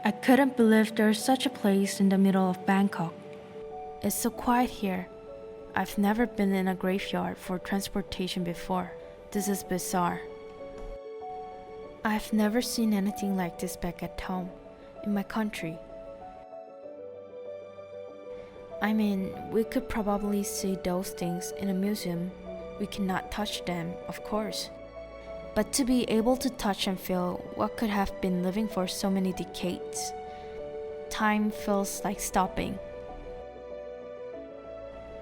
I couldn't believe there's such a place in the middle of Bangkok. It's so quiet here. I've never been in a graveyard for transportation before. This is bizarre. I've never seen anything like this back at home, in my country. I mean, we could probably see those things in a museum. We cannot touch them, of course. But to be able to touch and feel what could have been living for so many decades, time feels like stopping.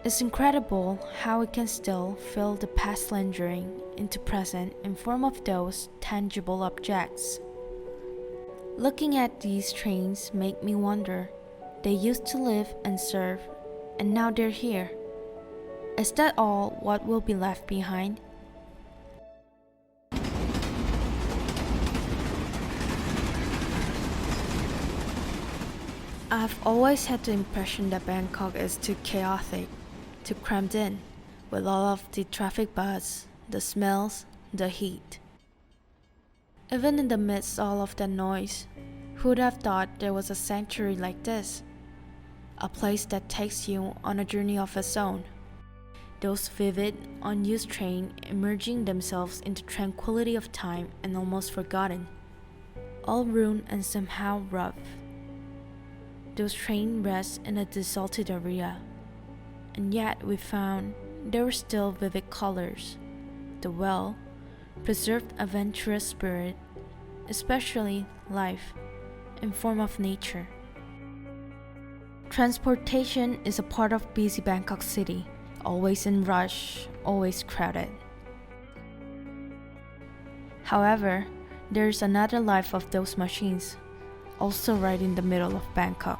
It's incredible how we can still feel the past lingering into present in form of those tangible objects. Looking at these trains make me wonder. They used to live and serve, and now they're here. Is that all what will be left behind? I've always had the impression that Bangkok is too chaotic, too crammed in, with all of the traffic buzz, the smells, the heat. Even in the midst of all of that noise, who would have thought there was a sanctuary like this? A place that takes you on a journey of its own. Those vivid, unused trains emerging themselves into tranquility of time and almost forgotten. All ruined and somehow rough. Those trains rest in a desolate area, and yet we found there were still vivid colors, the well-preserved adventurous spirit, especially life, in form of nature. Transportation is a part of busy Bangkok city, always in rush, always crowded. However, there's another life of those machines, also right in the middle of Bangkok.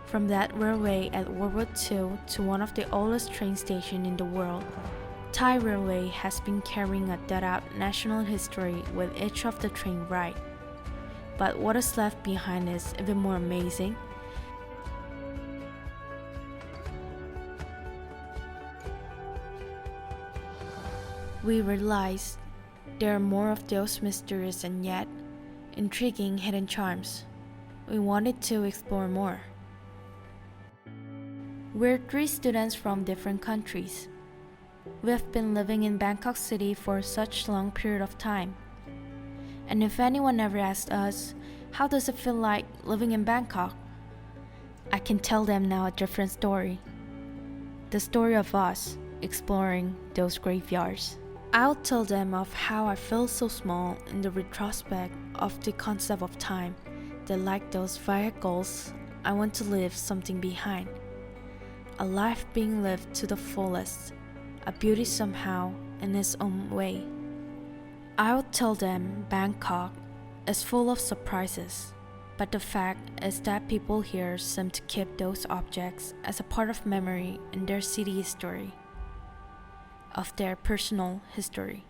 From that railway at World War II to one of the oldest train stations in the world, Thai Railway has been carrying a thought-out national history with each of the train ride. But what is left behind is even more amazing. We realized there are more of those mysterious and yet intriguing hidden charms. We wanted to explore more. We're 3 students from different countries. We have been living in Bangkok City for such a long period of time. And if anyone ever asks us, how does it feel like living in Bangkok? I can tell them now a different story. The story of us exploring those graveyards. I'll tell them of how I feel so small in the retrospect of the concept of time, that like those vehicles, I want to leave something behind. A life being lived to the fullest, a beauty somehow in its own way. I'll tell them Bangkok is full of surprises, but the fact is that people here seem to keep those objects as a part of memory in their city history, of their personal history.